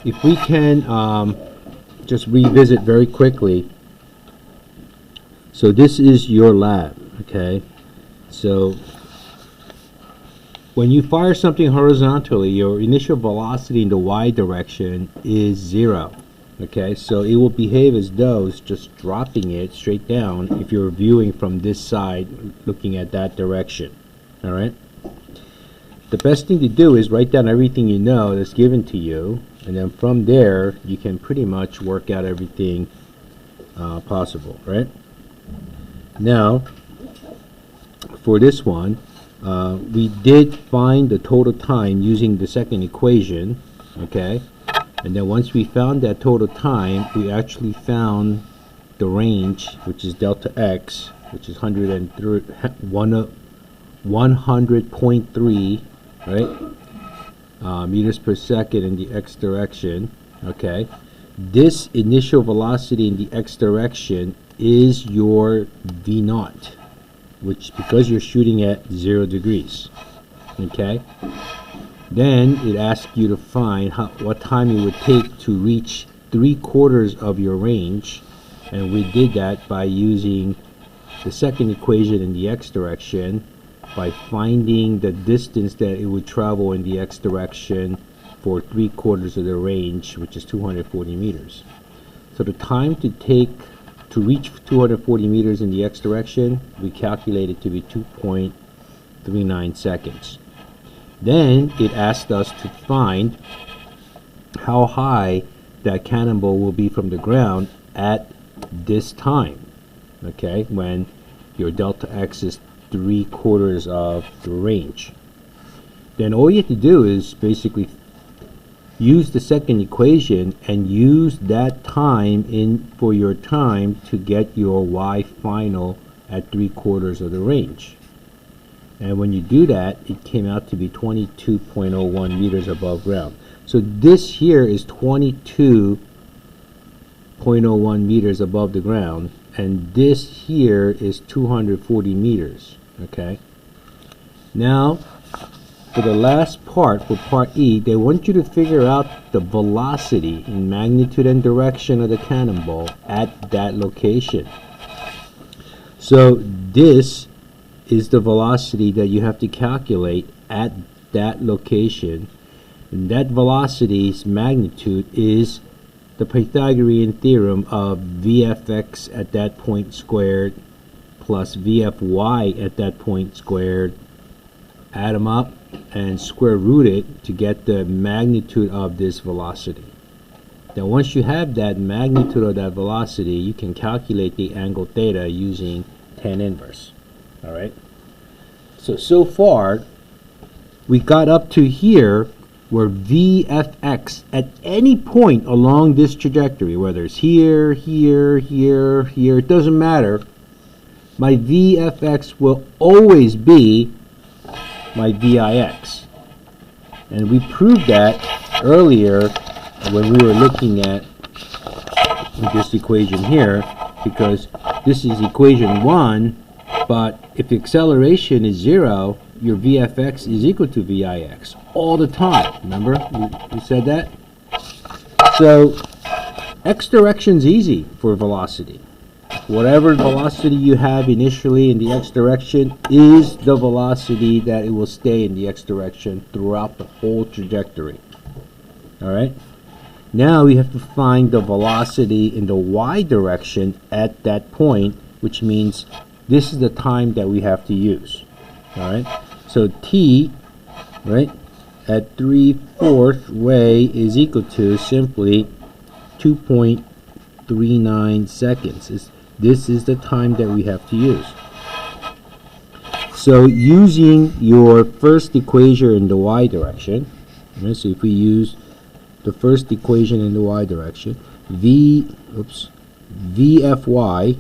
if we can just revisit very quickly. So this is your lab, okay? So when you fire something horizontally, your initial velocity in the y direction is 0. Okay, so it will behave as though it's just dropping it straight down if you're viewing from this side, looking at that direction. All right? The best thing to do is write down everything you know that's given to you, and then from there, you can pretty much work out everything possible, right? Now, for this one, we did find the total time using the second equation, okay? And then once we found that total time, we actually found the range, which is delta x, which is 100.3, right? Meters per second in the x direction, okay? This initial velocity in the x direction is your v naught, which because you're shooting at 0 degrees, okay? Then it asks you to find what time it would take to reach 3/4 of your range, and we did that by using the second equation in the x direction, by finding the distance that it would travel in the x direction for 3/4 of the range, which is 240 meters. So the time to reach 240 meters in the x direction, we calculated to be 2.39 seconds. Then it asked us to find how high that cannonball will be from the ground at this time, okay, when your delta x is 3/4 of the range. Then all you have to do is basically use the second equation and use that time for your time to get your y final at 3/4 of the range. And when you do that, it came out to be 22.01 meters above ground. So this here is 22.01 meters above the ground, and this here is 240 meters, okay? Now, for the last part, for part E, they want you to figure out the velocity in magnitude and direction of the cannonball at that location. So this is the velocity that you have to calculate at that location, and that velocity's magnitude is the Pythagorean theorem of VFX at that point squared plus VFY at that point squared. Add them up and square root it to get the magnitude of this velocity. Then once you have that magnitude of that velocity, you can calculate the angle theta using tan inverse. All right. So far, we got up to here where VFX at any point along this trajectory, whether it's here, here, here, here, it doesn't matter. My VFX will always be my VIX. And we proved that earlier when we were looking at this equation here, because this is equation 1, but if the acceleration is 0, your VFX is equal to VIX all the time. Remember, we said that? So x direction's easy for velocity. Whatever velocity you have initially in the x direction is the velocity that it will stay in the x direction throughout the whole trajectory. All right? Now we have to find the velocity in the y direction at that point, which means this is the time that we have to use. All right? So t, right, at 3/4 way is equal to simply 2.39 seconds. This is the time that we have to use. So using your first equation in the y direction, right, so if we use the first equation in the y direction, VFY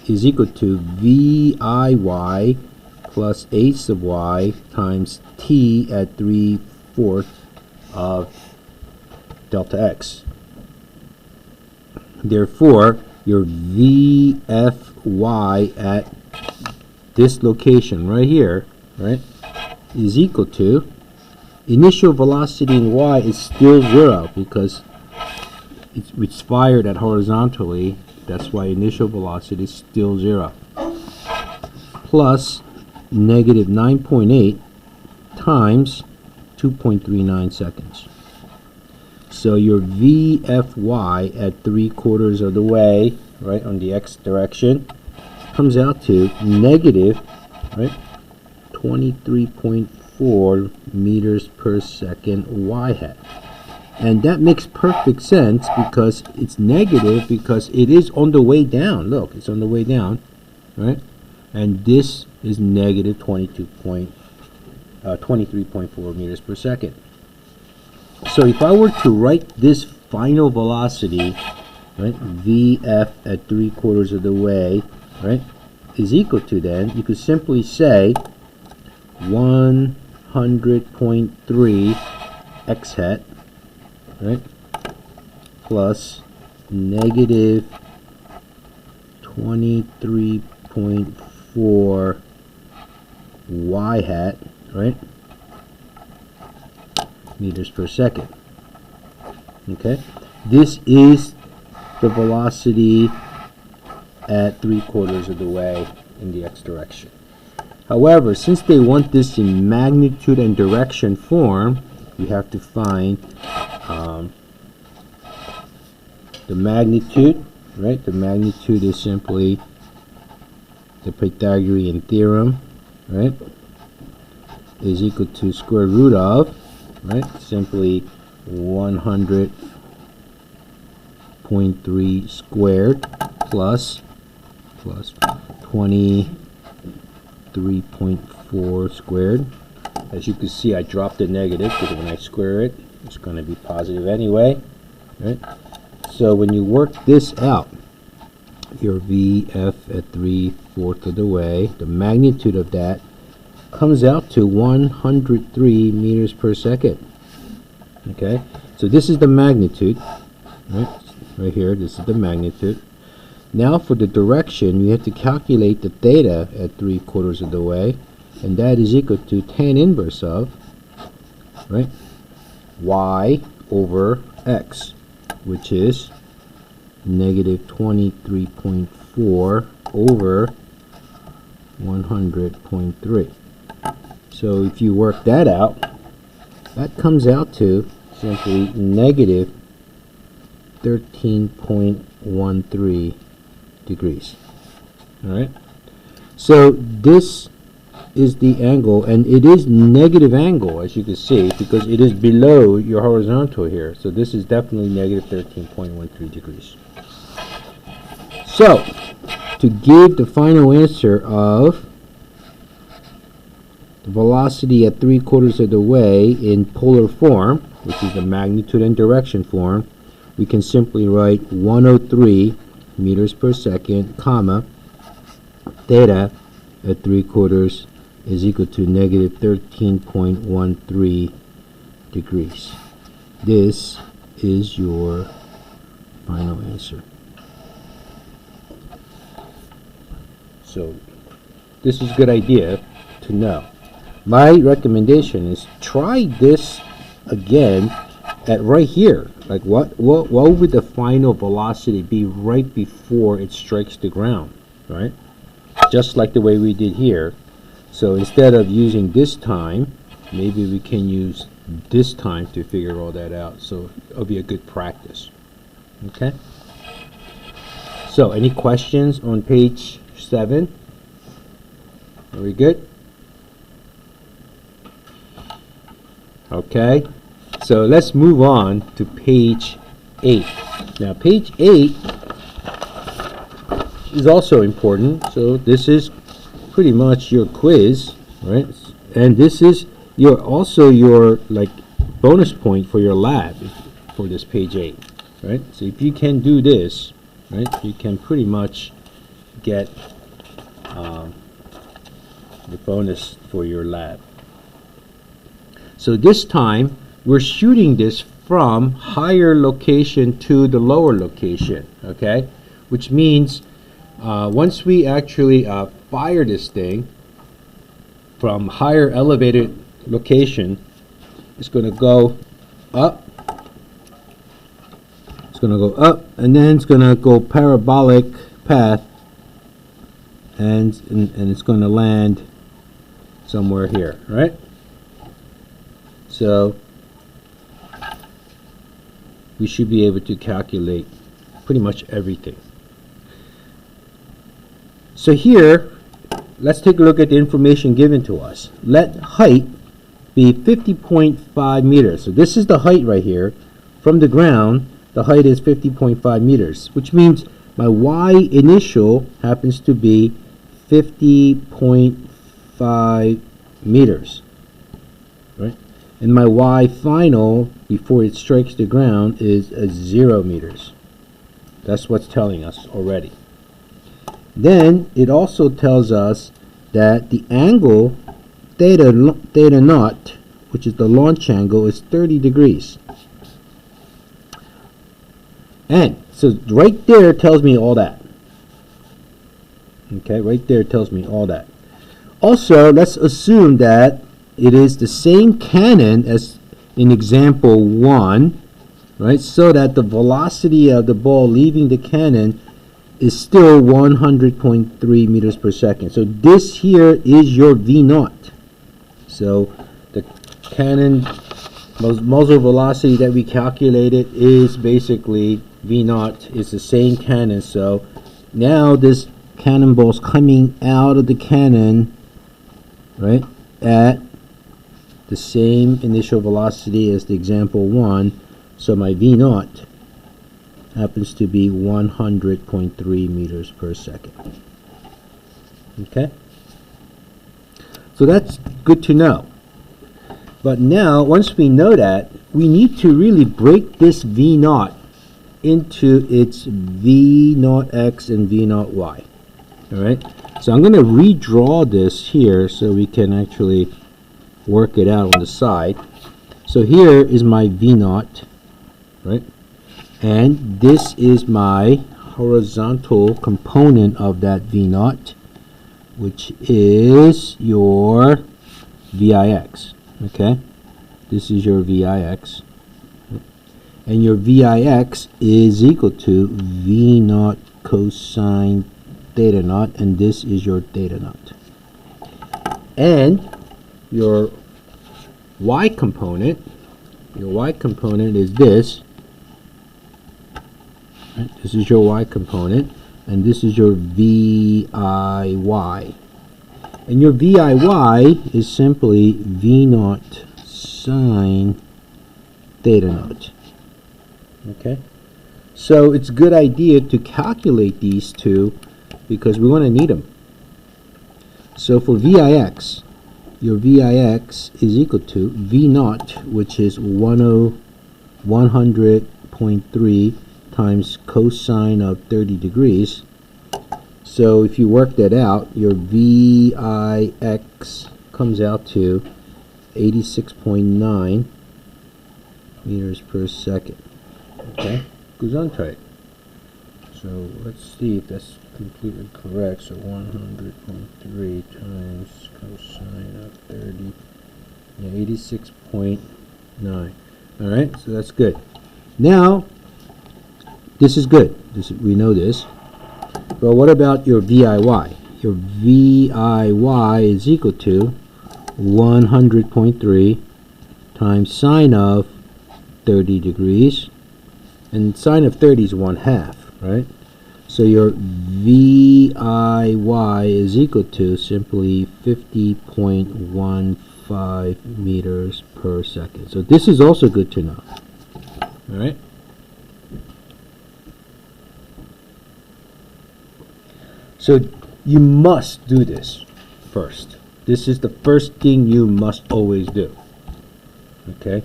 is equal to VIY plus h sub y times t at 3/4 of delta x. Therefore, your VFY at this location right here, right, is equal to initial velocity in y is still 0 because it's fired at horizontally. That's why initial velocity is still 0. Plus negative 9.8 times 2.39 seconds. So your VFY at 3/4 of the way, right, on the x direction, comes out to negative, right, 23.4 meters per second y hat. And that makes perfect sense because it's negative because it is on the way down. Look, it's on the way down, right? And this is negative 23.4 meters per second. So if I were to write this final velocity, right, VF at 3/4 of the way, right, is equal to, then you could simply say 100.3 x hat, right, plus negative 23.4 y hat, right, meters per second. Okay, this is the velocity at 3/4 of the way in the x direction. However, since they want this in magnitude and direction form, we have to find the magnitude, right? The magnitude is simply the Pythagorean theorem, right, is equal to square root of, right, simply 100.3 squared plus 23.4 squared. As you can see, I dropped the negative because when I square it, it's going to be positive anyway, right? So when you work this out, your VF at 3/4 of the way, the magnitude of that comes out to 103 meters per second. Okay, so this is the magnitude, right here, this is the magnitude. Now for the direction, you have to calculate the theta at 3/4 of the way, and that is equal to tan inverse of, right, y over x, which is negative 23.4 over 100.3. So if you work that out, that comes out to simply negative 13.13 degrees. Alright, so this is the angle, and it is negative angle, as you can see, because it is below your horizontal here. So this is definitely negative 13.13 degrees. So to give the final answer of the velocity at 3/4 of the way in polar form, which is the magnitude and direction form, we can simply write 103 meters per second, comma, theta at 3/4 is equal to negative 13.13 degrees. This is your final answer. So this is a good idea to know. My recommendation is try this again at right here. Like what would the final velocity be right before it strikes the ground, right? Just like the way we did here. So instead of using this time, maybe we can use this time to figure all that out. So it'll be a good practice. Okay? So any questions on page 7? Are we good? Okay. So let's move on to page 8. Now page 8 is also important. So this is pretty much your quiz, right? And this is also your like bonus point for your lab for this page 8, right? So if you can do this, right, you can pretty much get the bonus for your lab. So this time we're shooting this from higher location to the lower location, okay? Which means once we actually fire this thing from higher elevated location, it's going to go up. It's going to go up, and then it's going to go parabolic path, and it's going to land somewhere here, right? So we should be able to calculate pretty much everything. So here, let's take a look at the information given to us. Let height be 50.5 meters. So this is the height right here. From the ground, the height is 50.5 meters, which means my y initial happens to be 50.5 meters, right? And my y final, before it strikes the ground, is 0 meters. That's what's telling us already. Then it also tells us that the angle theta naught, which is the launch angle, is 30 degrees. And so right there tells me all that. Okay, right there tells me all that. Also, let's assume that it is the same cannon as in example 1, right? So that the velocity of the ball leaving the cannon is still 100.3 meters per second. So this here is your V naught. So the cannon muzzle velocity that we calculated is basically V naught. It's the same cannon. So now this cannonball's coming out of the cannon, right, at the same initial velocity as the example 1. So my V naught happens to be 100.3 meters per second. Okay? So that's good to know. But now, once we know that, we need to really break this V naught into its V naught X and V naught Y. Alright? So I'm going to redraw this here so we can actually work it out on the side. So here is my V naught, right? And this is my horizontal component of that V naught, which is your VIX. Okay? This is your VIX. And your VIX is equal to V naught cosine theta naught, and this is your theta naught. And your Y component is this. Right? This is your Y component, and this is your VIY. And your VIY is simply V naught sine theta naught. Okay? So it's a good idea to calculate these two because we want to need them. So for VIX, your VIX is equal to V naught, which is 100.3 times cosine of 30 degrees. So if you work that out, your VIX comes out to 86.9 meters per second. Okay, goes on tight. So let's see if that's completely correct. So 100.3 times cosine of 30, yeah, 86.9. All right, so that's good. Now, this is good. We know this. But what about your VIY? Your VIY is equal to 100.3 times sine of 30 degrees. And sine of 30 is 1/2, right? So your VIY is equal to simply 50.15 meters per second. So this is also good to know. All right? So you must do this first. This is the first thing you must always do. Okay?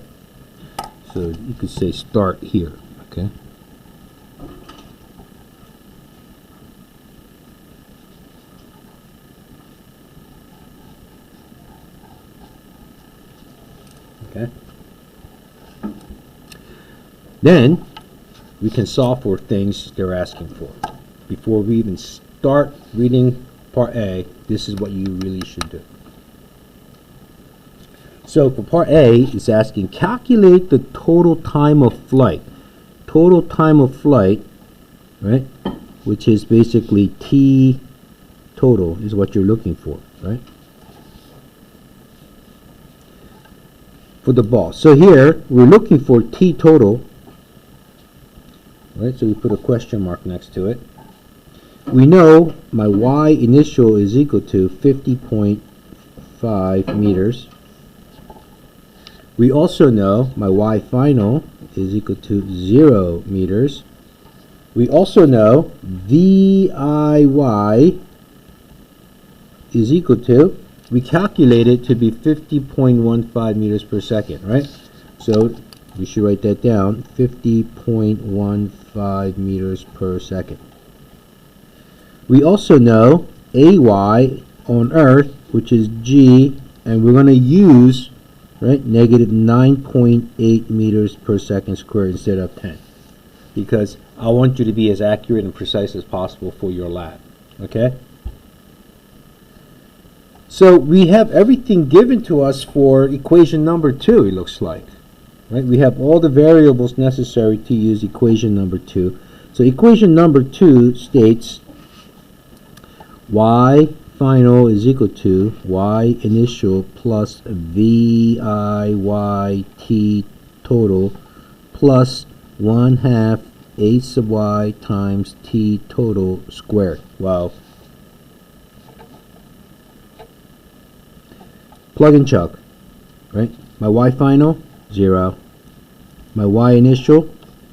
So you could say start here. Okay? Okay? Then we can solve for things they're asking for. Before we even start reading part A, this is what you really should do. So for part A, it's asking calculate the total time of flight. Total time of flight, right? Which is basically T total is what you're looking for, right? For the ball. So here, we're looking for T total, right? So we put a question mark next to it. We know my Y initial is equal to 50.5 meters. We also know my Y final is equal to 0 meters. We also know VIY is equal to, we calculate it to be 50.15 meters per second, right? So we should write that down, 50.15 meters per second. We also know AY on Earth, which is G, and we're going to use, right, negative 9.8 meters per second squared instead of 10. Because I want you to be as accurate and precise as possible for your lab, okay? So we have everything given to us for equation number 2, it looks like. Right? We have all the variables necessary to use equation number 2. So equation number 2 states Y final is equal to Y initial plus VIYT total plus 1/2 A sub Y times T total squared. Wow. Plug and chug, right? My Y final, 0. My Y initial,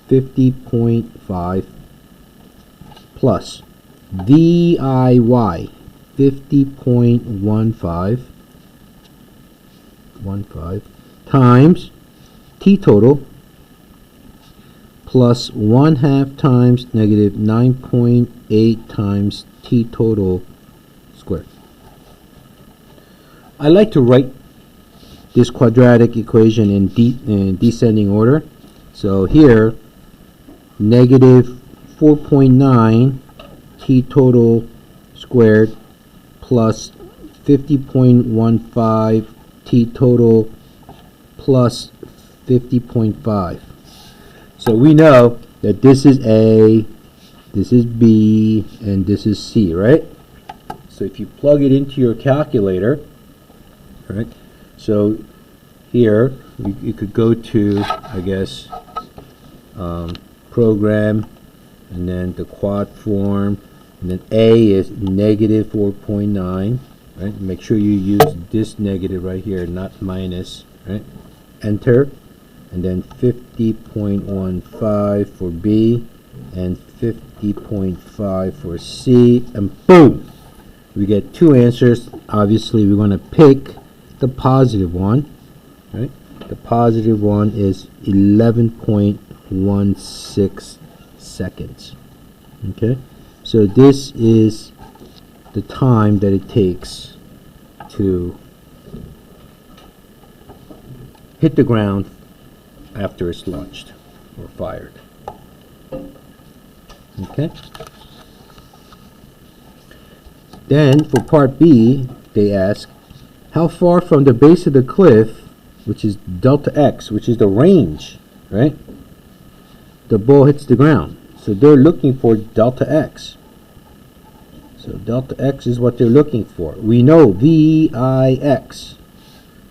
50.5 plus VIY, 50.15 times T total plus 1/2 times negative 9.8 times T total squared. I like to write this quadratic equation in descending order. So here, negative 4.9 T total squared plus 50.15 T total plus 50.5. So we know that this is A, this is B, and this is C, right? So if you plug it into your calculator, right? So here you could go to, I guess, program, and then the quad form, and then A is negative 4.9, right? Make sure you use this negative right here, not minus, right? Enter, and then 50.15 for B, and 50.5 for C, and boom! We get two answers. Obviously, we're going to pick the positive one, right? The positive one is 11.16 seconds. Okay, so this is the time that it takes to hit the ground after it's launched or fired. Okay. Then for part B, they ask, how far from the base of the cliff, which is delta x, which is the range, right, the ball hits the ground. So they're looking for delta x. So delta x is what they're looking for. We know VIX.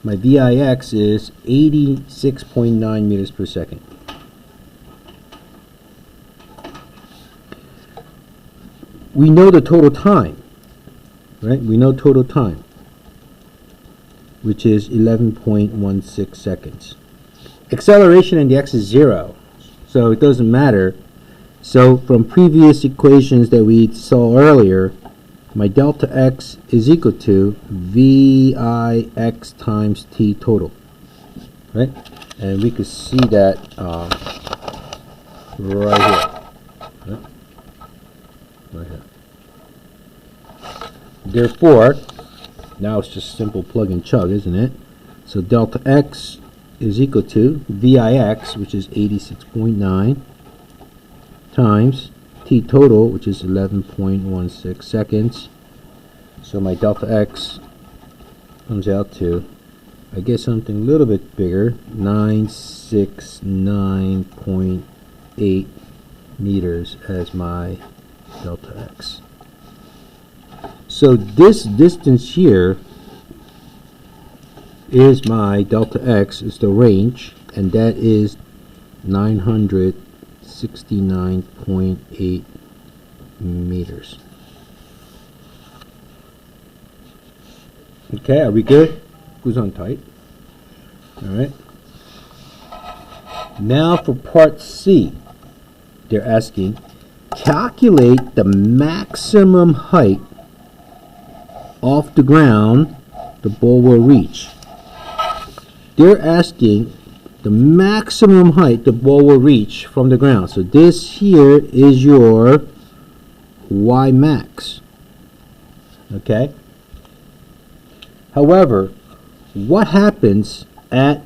My VIX is 86.9 meters per second. We know the total time, right? We know total time, which is 11.16 seconds. Acceleration in the x is 0, so it doesn't matter. So from previous equations that we saw earlier, my delta x is equal to VIX times T total, right? And we could see that right here, right? Right here. Therefore, now it's just simple plug and chug, isn't it? So delta x is equal to VIX, which is 86.9, times T total, which is 11.16 seconds. So my delta x comes out to I get something a little bit bigger, 969.8 meters as my delta x. So this distance here is my delta x, is the range, and that is 969.8 meters. Okay, are we good? Who's on tight? All right. Now for part C, they're asking, calculate the maximum height off the ground the ball will reach. They're asking the maximum height the ball will reach from the ground. So this here is your Y max. Okay? However, what happens at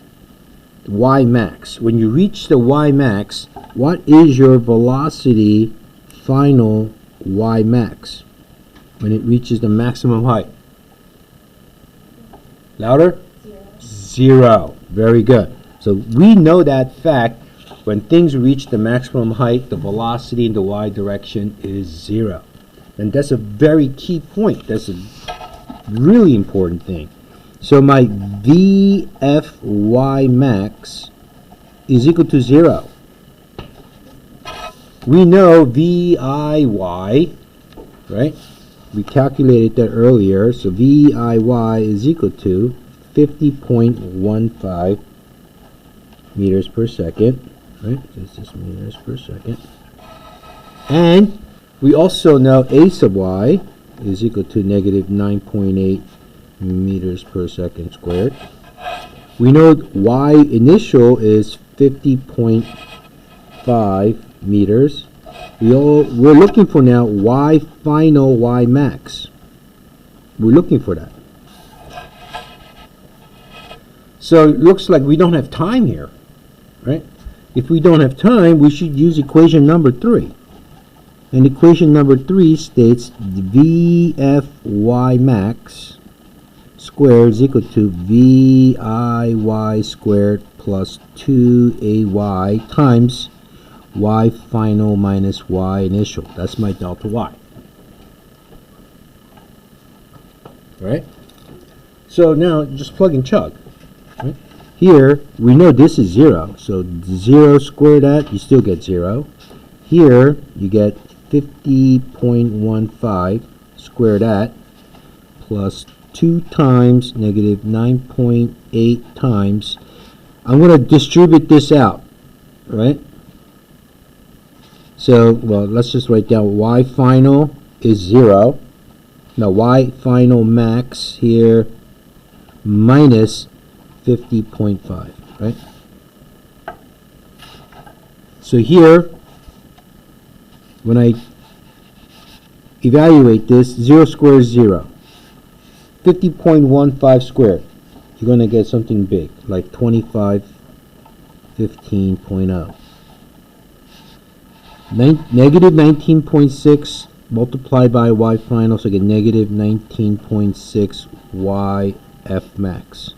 Y max? When you reach the Y max, what is your velocity final Y max when it reaches the maximum height? Louder? Zero. Very good. So we know that fact. When things reach the maximum height, the velocity in the y direction is 0. And that's a very key point. That's a really important thing. So my VFY max is equal to 0. We know VIY, right? We calculated that earlier. So VIY is equal to 50.15 meters per second. Right? This is meters per second. And we also know A sub y is equal to negative 9.8 meters per second squared. We know y initial is 50.5 meters. We're looking for now y final, y max. We're looking for that. So it looks like we don't have time here, right? If we don't have time, we should use equation number 3. And equation number 3 states VFY max squared is equal to VIY squared plus 2AY times y final minus y initial. That's my delta y. Right? So now just plug and chug. Right? Here we know this is 0. So 0 square that, you still get 0. Here you get 50.15 square that plus 2 times negative 9.8 times. I'm going to distribute this out, right? So, well, let's just write down y final is 0. Now y final max here minus 50.5, right? So here, when I evaluate this, 0 squared is 0. 50.15 squared, you're going to get something big, like 2515.0. Negative 19.6 multiplied by y final, so I get negative 19.6 y f max.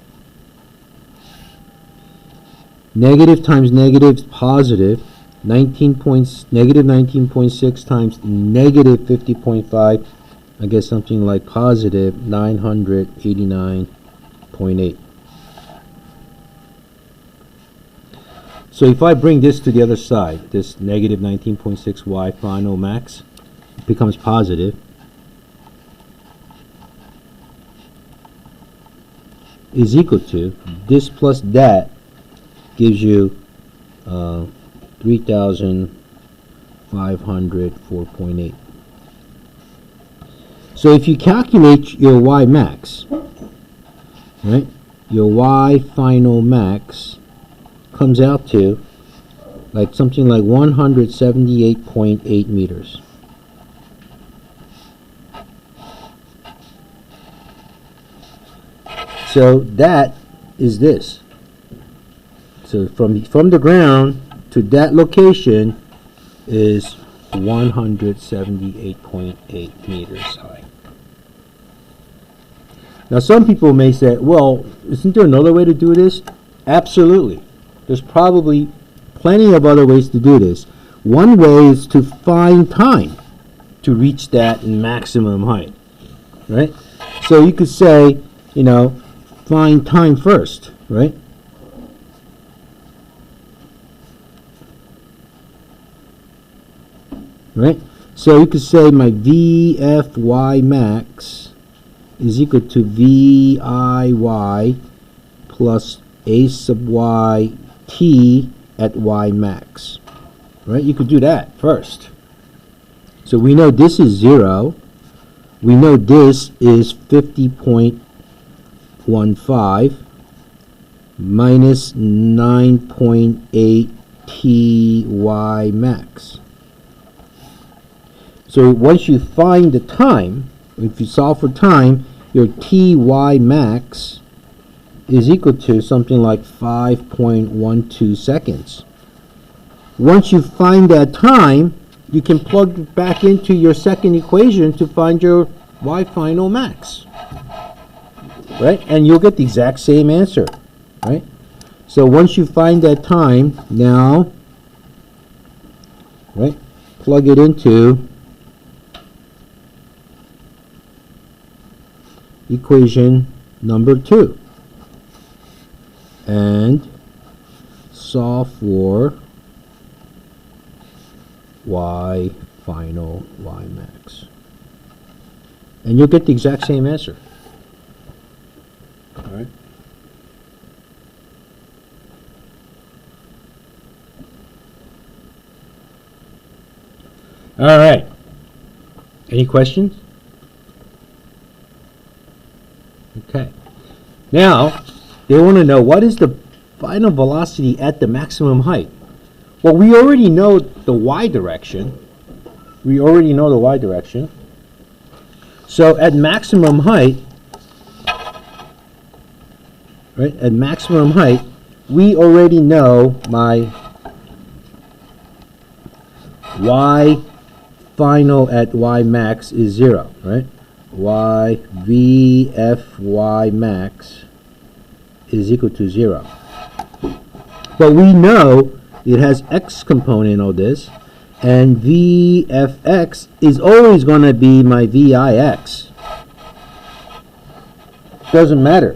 Negative times negative is positive. Negative 19.6 times negative 50.5, I get something like positive 989.8. So if I bring this to the other side, this negative 19.6 y final max becomes positive. Is equal to, this plus that gives you 3,504.8. So if you calculate your y max, right, your y final max comes out to like something like 178.8 meters. So that is this. So from the ground to that location is 178.8 meters high. Now, some people may say, well, isn't there another way to do this? Absolutely. There's probably plenty of other ways to do this. One way is to find time to reach that maximum height, right? So you could say, you know, find time first, right? Right? So you could say my VFY max is equal to VIY plus A sub Y T at Y max. Right? You could do that first. So we know this is 0. We know this is 50.15 minus 9.8 TY max. So once you find the time, if you solve for time, your TY max is equal to something like 5.12 seconds. Once you find that time, you can plug it back into your second equation to find your Y final max. Right? And you'll get the exact same answer. Right? So once you find that time, now, right, plug it into equation number 2 and solve for Y final Y max. And you'll get the exact same answer. All right. All right. Any questions? Okay. Now, they want to know what is the final velocity at the maximum height. Well, we already know the y direction. We already know the y direction. So at maximum height, right, at maximum height, we already know my y final at y max is 0, right? Y VFY max is equal to 0. But we know it has x component of this, and VFX is always going to be my VIX. Doesn't matter,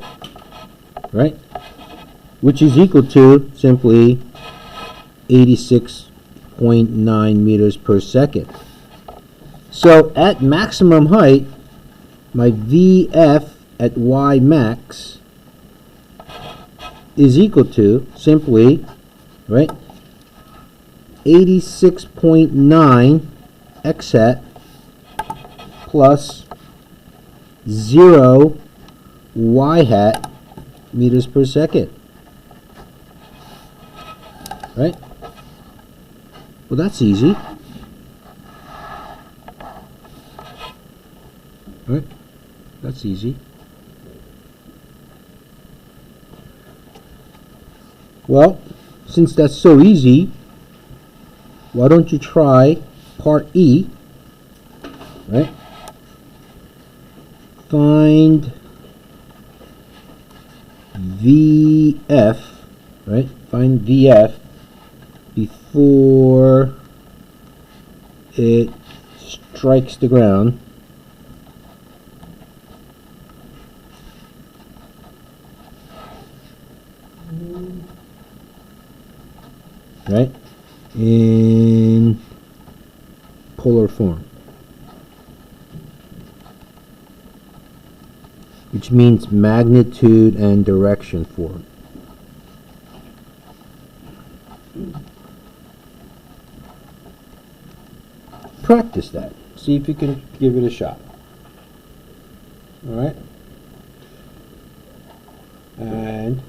right? Which is equal to simply 86.9 meters per second. So at maximum height, my VF at Y max is equal to simply, right, 86.9 x hat plus 0 y hat meters per second. Right? Well, that's easy. Right? That's easy. Well, since that's so easy, why don't you try part E, right? Find VF, right? Find VF before it strikes the ground. Right? In polar form, which means magnitude and direction form. Practice that. See if you can give it a shot. All right? And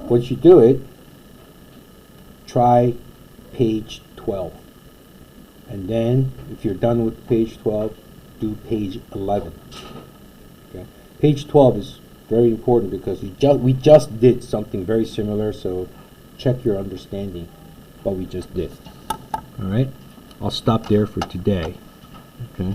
once you do it, try page 12. And then, if you're done with page 12, do page 11. Okay? Page 12 is very important because we just did something very similar, so check your understanding what we just did. All right? I'll stop there for today. Okay?